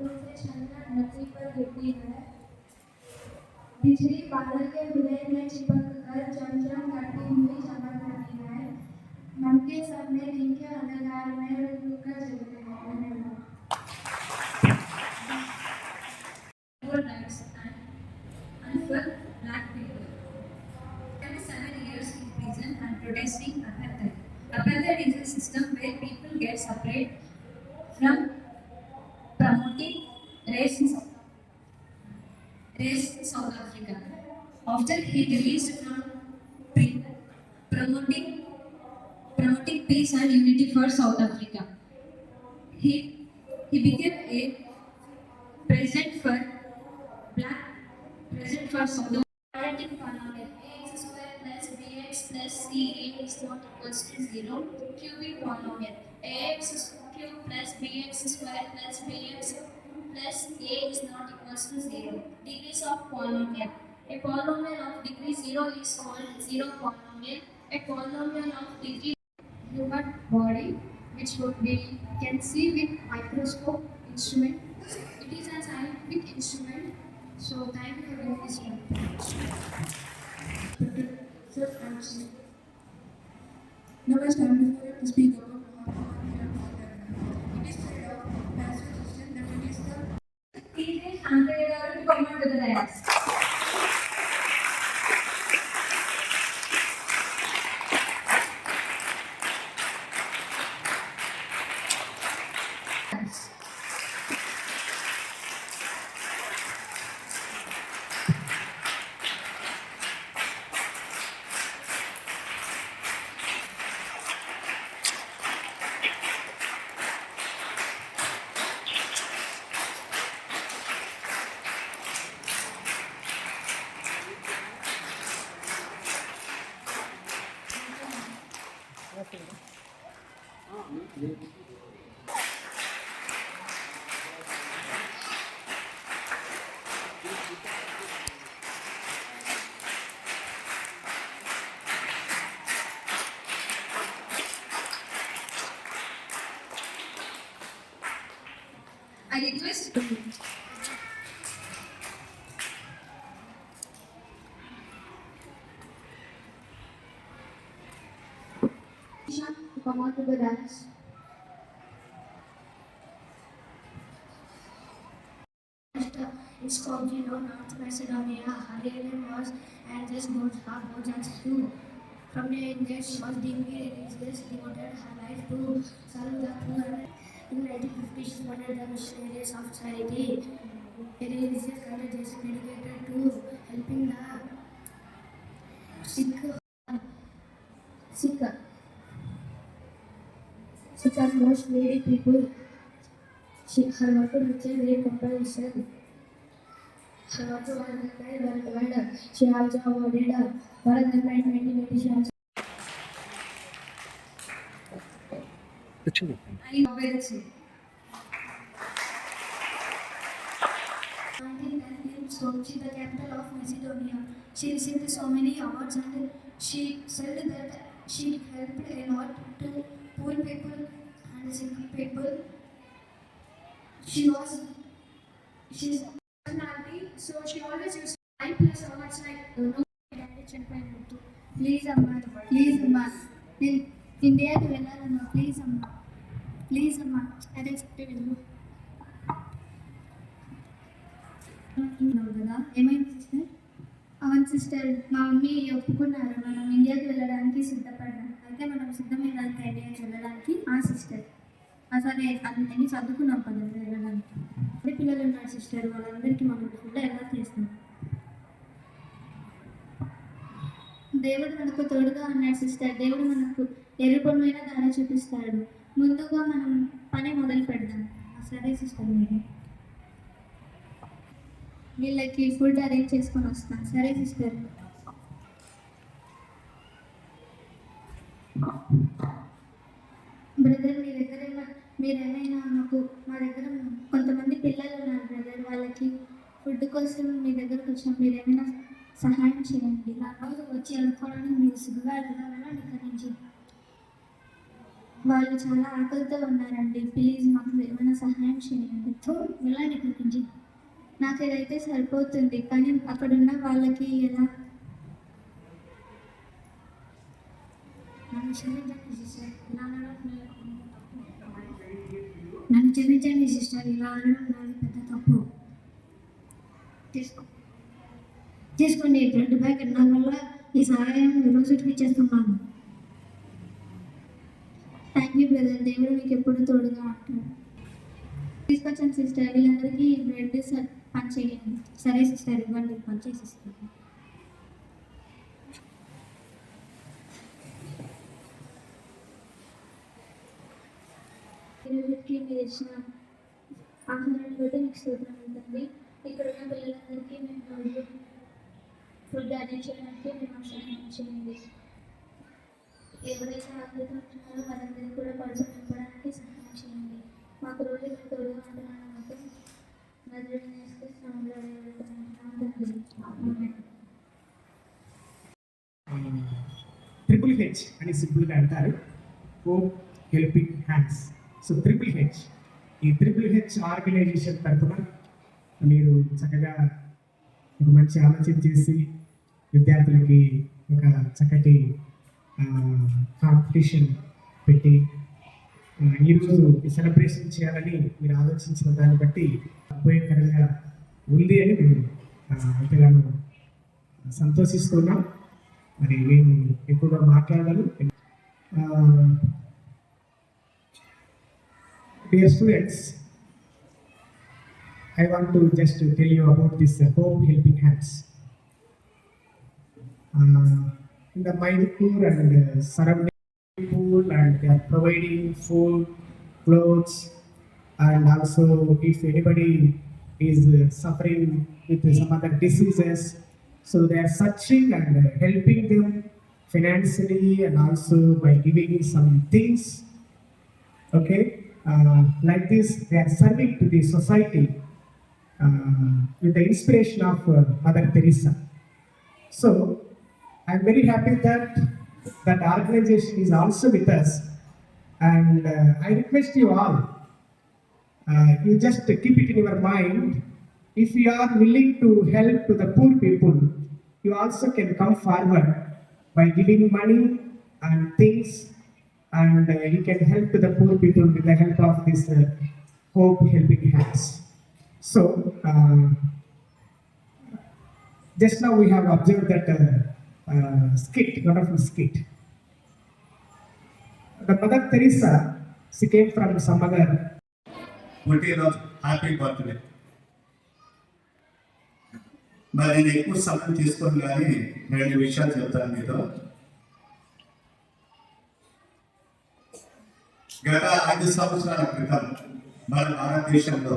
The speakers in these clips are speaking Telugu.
से छलना धरती पर गिरती है। बिजली बादल के हृदय में चिपक कर चमचम करती हुई चमक रही है। मन के सपने दिन के अंधकार में रुक रुक कर जलते हैं। धन्यवाद। And for black people. 27 years in prison and protesting apartheid. Apartheid is a system where people get separate from promoting racism. Race in South Africa. After he released from prison, promoting peace and unity for South Africa, he became a president for black president for South Africa. Quadratic polynomial ax square plus bx plus ca is not equals to 0. Cubic polynomial ax cube plus bx square plus bx plus a is not equals to 0. Degrees of polynomial. A polynomial of degree 0 is called zero polynomial. A polynomial of degree human body, which we can see with microscope instrument. It is a scientific instrument. So thank you for this one. So now it's time for you to speak about it is said of passive system that it is the T.J. Shankar to come on to the dais. I request to come on to the dance. It's called, North Macedonia. Her real name was Andres Bojans. From the age that she was deeply religious, devoted her life to serve the poor. In 1950, she founded the Missionaries of Charity, a religious congregation dedicated to helping the sick, sick and most needy people. Her work reached great comparison. She also was recognized worldwide. She also awarded Bharat Ratna in 1980. She also I obey 1910 Sochi, the capital of Macedonia. She received so many awards and she said that she helped a lot to poor people and sick people. She's personality, so she always used 5+ awards like no please అమ్మా నేను ఇండియాకి వెళ్ళాలమ్మా ప్లీజ్ అమ్మా అదే చెప్పి వెళ్ళు కదా ఏమైంది సిస్టర్ అవును సిస్టర్ మా మమ్మీ ఒప్పుకున్నారు మనం ఇండియాకి వెళ్ళడానికి సిద్ధపడ్డాం అయితే మనం సిద్ధమయ్యడానికి ఇండియాకి వెళ్ళడానికి సిస్టర్ సరే అన్ని చదువుకున్నాం పదండి వెళ్ళడానికి అదే పిల్లలు ఉన్నారు సిస్టర్ వాళ్ళందరికీ మనం ఫుడ్ ఎలా చేస్తాం దేవుడు మనకు తోడుగా ఉన్నాడు సిస్టర్ దేవుడు మనకు ఎరుపమైన దారి చూపిస్తాడు ముందుగా మనం పని మొదలు పెడదాం సరే సిస్టర్ మీరు వీళ్ళకి ఫుడ్ అరేంజ్ చేసుకొని వస్తాను సరే సిస్టర్ బ్రదర్ మీరేమైనా మా దగ్గర కొంతమంది పిల్లలు ఉన్నారు బ్రదర్ వాళ్ళకి ఫుడ్ కోసం మీ దగ్గరకు వచ్చాం మీరేమైనా సహాయం చేయండి నా రోజు వచ్చి అనుకోవడానికి మీరు సిగ్గుగా వెళ్ళాలని ఇక్కడి నుంచి వాళ్ళు చాలా ఆకలితో ఉన్నారండి. ప్లీజ్ మాకు ఏమైనా సహాయం చేయండి. వెళ్ళండి ఇక్కడి నుంచి. నాకు ఇదైతే సరిపోతుంది, కానీ అక్కడున్న వాళ్ళకి ఎలా? నన్ను క్షమించండి సిస్టర్, ఇలా అనడం నన్ను క్షమించండి సిస్టర్, ఇలా అనడం నాది పెద్ద తప్పు. తీసుకోండి బ్రెడ్ ప్యాకెట్, నా వల్ల ఈ సహాయం ఈ రోజుకి చేస్తున్నాను. థ్యాంక్ యూ బ్రదర్, దేవుడు మీకు ఎప్పుడు తోడుగా ఉంటాడు. తీసుకొచ్చాను సిస్టర్, వీళ్ళందరికీ బ్రెడ్ పని చేయండి. సరే సిస్టర్, ఇవ్వండి, పని చేసిస్తాను. ఈరోజుకి మీరు ఇచ్చిన ఆహారాన్ని బట్టి మీకు స్తోత్రం ఉంటుంది. ఇక్కడ ఉన్న పిల్లలందరికీ మేము రోజు ఫుడ్ అరేంజ్ చేయడానికి మేము సహాయం చేయండి. ఎవరైతే ఆకలితో ఉంటున్నారో వారందరికీ కూడా పడుకొని నింపడానికి సహాయం చేయండి. మాకు రోజు మీరు తోడుగా ఉంటున్నాను మాకు నదులను నేర్పిస్తున్నాము. ట్రిపుల్ హెచ్ అని సింపుల్గా అంటారు, hope helping hands. So triple H, ఈ ట్రిపుల్ హెచ్ ఆర్గనైజేషన్ తరఫున మీరు చక్కగా ఒక మంచి ఆలోచన చేసి విద్యార్థులకి ఒక చక్కటి కాంపిటీషన్ పెట్టి ఈరోజు సెలబ్రేషన్ చేయాలని మీరు ఆలోచించిన దాన్ని బట్టి ఉపయోగకరంగా ఉంది అని మేము ఎంతగానో సంతోషిస్తున్నాం. మరి నేను ఎక్కువగా మాట్లాడాలి. Dear students, I want to just tell you about this Hope Helping Hands. In the Mayapur and surrounding pool, and they are providing food, clothes, and also if anybody is suffering with some other diseases, so they are searching and helping them financially and also by giving some things. Okay. Like this, they are serving to the society with the inspiration of Mother Teresa. So, I am very happy that that organization is also with us, and I request you all, you just keep it in your mind. If you are willing to help to the poor people, you also can come forward by giving money and things. And you can help to the poor people with the help of this Hope Helping Hands. So, just now we have observed that skit, wonderful skit. The Mother Teresa, she came from some other. Happy birthday. మరి నేను ఎక్కువ సమయం తీసుకొని కానీ 2 విషయాలు చెప్తాను మీతో. గత 5 సంవత్సరాల క్రితం మన భారతదేశంలో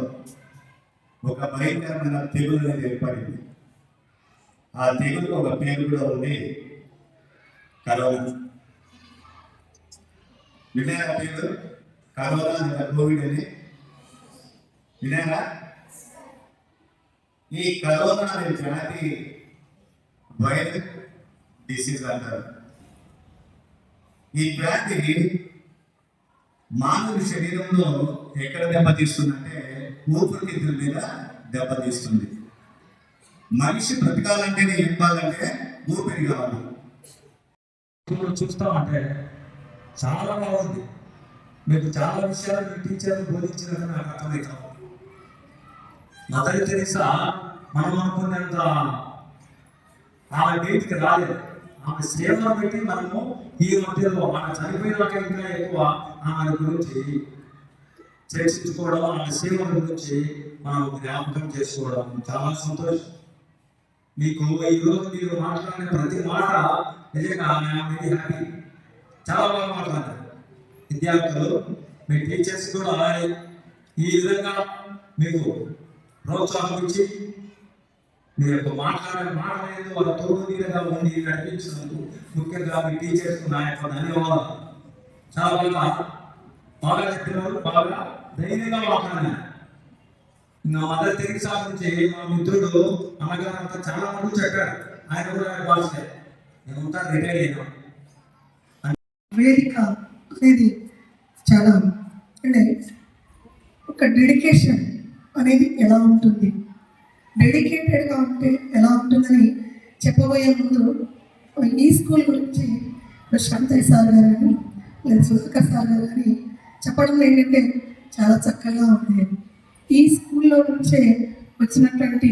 ఒక భయంకరమైన తెగులు అనేది ఏర్పడింది. ఆ తెగులు ఒక పేరు కూడా ఉంది, కరోనా. వినారా పేరు? కరోనా లేదా కోవిడ్ అని వినారా? ఈ కరోనా అనే వ్యాధి వైరల్ డిసీజ్ అంటారు. ఈ వ్యాధి మానవ శరీరంలో ఎక్కడ దెబ్బతీస్తుందంటే ఊపిరితిత్తుల మీద దెబ్బతీస్తుంది. మనిషి బ్రతకాలంటేనే ఏం కావాలంటే ఊపిరి కావాలి. ఇప్పుడు చూస్తామంటే చాలా బాగుంది. మీకు చాలా విషయాలు మీ టీచర్లు బోధించినట్టు నాకు అర్థమవుతాం. మదర్ తెరీసా మనం అనుకున్నంత ఆమె బయటికి రాలేదు. ఆమె సేవను బట్టి మనము ఈ మధ్యలో ఆమె చనిపోయినాక ఇంకా ఎక్కువ ఆమె గురించి చర్చించుకోవడం, ఆమె సేవల గురించి మనం జ్ఞాపకం చేసుకోవడం చాలా సంతోషం. మీకు ఈరోజు మీరు మాట్లాడిన ప్రతి మాట నిజంగా వెరీ హ్యాపీ. చాలా బాగా మాట్లాడారు విద్యార్థులు. మీ టీచర్స్ కూడా ఈ విధంగా మీకు ప్రోత్సాహం ఇచ్చి మీ యొక్క మాట్లాడే మాట అనేది వాళ్ళ తోడుగా ఉండి నడిపించినందుకు ముఖ్యంగా మీ టీచర్స్ నా యొక్క ధన్యవాదాలు. చాలా బాగా చెప్పినారు, బాగా ధైర్యంగా మాట్లాడినారు. ఇంకా మదర్ తెరీసా గురించి మా మిత్రుడు అమ్మగారు అంతా చాలా మంది చెప్పారు. ఆయన కూడా భాష నేను ఉంటాను రిటైర్ అయినా. వేదిక అనేది చాలా అంటే ఒక డెడికేషన్ అనేది ఎలా ఉంటుంది, డెడికేటెడ్గా ఉంటే ఎలా ఉంటుందని చెప్పబోయే ముందు ఈ స్కూల్ గురించి శ్రంతయ్య సార్ గారు కానీ లేదా సుధాకర్ సార్ గారు కానీ చెప్పడంలో ఏంటంటే చాలా చక్కగా ఉంది. ఈ స్కూల్లో నుంచే వచ్చినటువంటి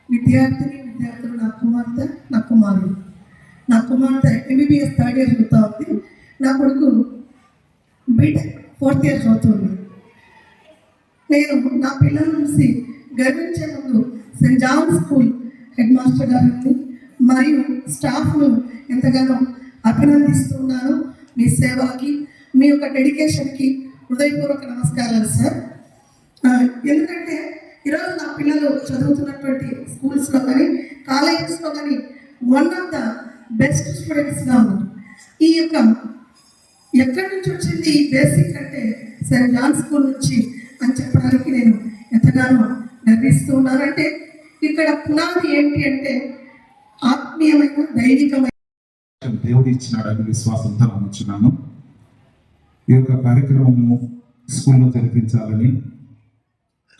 విద్యార్థులు నా కుమార్తె నా కుమారుడు. నా కుమార్తె MBBS 3rd year చదువుతూ ఉంది, నా కొడుకు BTech 4th year చదువుతుంది. నేను నా పిల్లల నుంచి గర్వించే ముందు Saint John school headmaster గారిని మరియు స్టాఫ్ను ఎంతగానో అభినందిస్తున్నాను. మీ సేవకి, మీ యొక్క డెడికేషన్కి హృదయపూర్వక నమస్కారాలు సార్. ఎందుకంటే ఈరోజు నా పిల్లలు చదువుతున్నటువంటి స్కూల్స్లో కానీ కాలేజెస్లో కానీ వన్ ఆఫ్ ద బెస్ట్ స్టూడెంట్స్గా ఉన్నారు. ఈ యొక్క ఎక్కడి నుంచి వచ్చింది ఈ బేసిక్ అంటే సెయింట్ జాన్ స్కూల్ నుంచి అని చెప్పడానికి నేను ఎంతగానో గర్విస్తూ ఉన్నాను. అంటే ఇక్కడ పునాది ఏంటి అంటే ఆత్మీయమైన దైవికమైన దేవుడు ఇచ్చినాడని విశ్వాసంతో నమ్ముచున్నాను. ఈ యొక్క కార్యక్రమము స్కూల్లో జరిపించాలని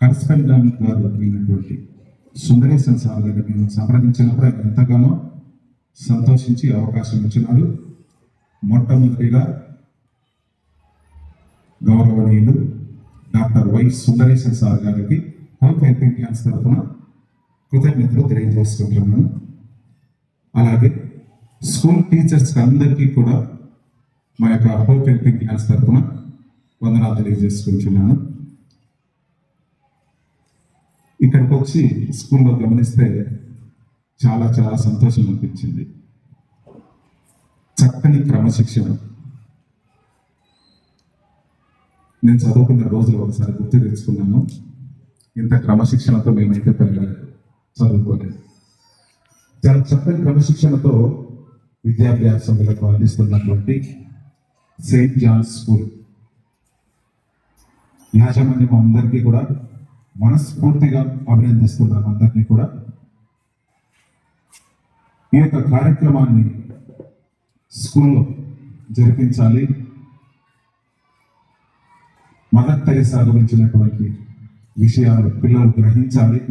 కరస్పాండెంట్ గారు అయినటువంటి సుందరేశన్ సార్ గారు మేము సంప్రదించినప్పుడు ఆయన ఎంతగానో సంతోషించి అవకాశం ఇచ్చినారు. మొట్టమొదటిగా గౌరవనీయులు డాక్టర్ వై సుందరేశన్ సార్ గారికి హోప్ హెల్పింగ్ హ్యాండ్స్ తరఫున కృతజ్ఞతలు తెలియజేసుకుంటున్నాను. అలాగే స్కూల్ టీచర్స్ అందరికీ కూడా మా యొక్క హోప్ హెల్పింగ్ హ్యాండ్స్ తరఫున వందనాలు తెలియజేసుకుంటున్నాను. ఇక్కడికి వచ్చి స్కూల్లో గమనిస్తే చాలా చాలా సంతోషం అనిపించింది. చక్కని క్రమశిక్షణ. నేను చదువుకున్న రోజులు ఒకసారి గుర్తు తెచ్చుకున్నాను. ఇంత క్రమశిక్షణతో మేమైతే చదువుకోలేదు. చాలా చక్కని క్రమశిక్షణతో విద్యాభ్యాసములకు అందిస్తున్నటువంటి సెయింట్ జాన్ స్కూల్ యాజమాన్యం అందరికీ కూడా మనస్ఫూర్తిగా అభినందిస్తున్నాను. అందరినీ కూడా ఈ యొక్క కార్యక్రమాన్ని స్కూల్లో జరిపించాలి. మదర్ తెరెసా గురించినటువంటి విషయాలు పిల్లలు గ్రహించాలి.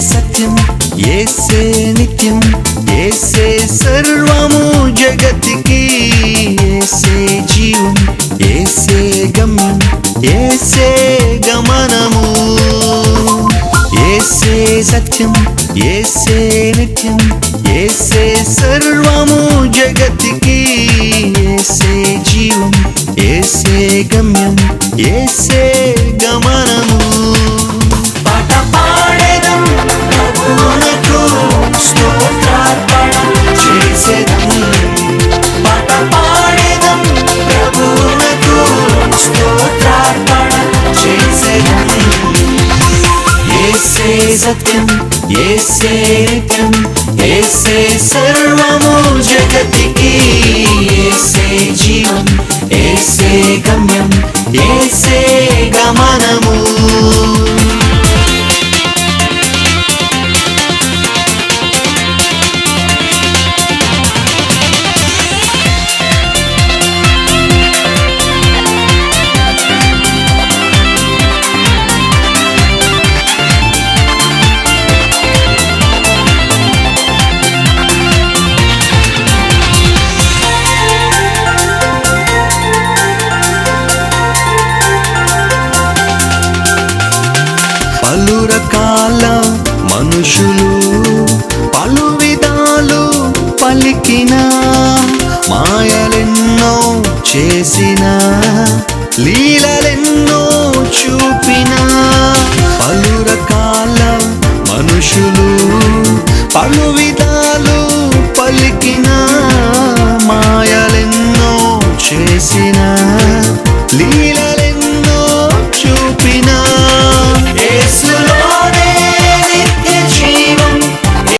सत्यम ऐसे नित्यम ऐसे सर्वमु जगत की ऐसे जीवन ऐसे गम्यम ऐसे गमनमु ऐसे सत्यम ऐसे नित्यम ऐसे सर्वमु जगत की ऐसे जीवन ऐसे गम्यम ऐसे गमनमु స్తోత్రార్పణం చేసేదం పాట పాడేదం ప్రభువునకు స్తోత్రార్పణం చేసేదం యేసే సత్యం యేసే నిత్యం యేసే సర్వము జగతికి యేసే జీవం యేసే గమ్యం యేసే గమనము పలు రకాల మనుషులు పలు విధాలు పలికిన మాయలెన్నో చేసిన లీలలెన్నో చూపిన పలు రకాల మనుషులు పలు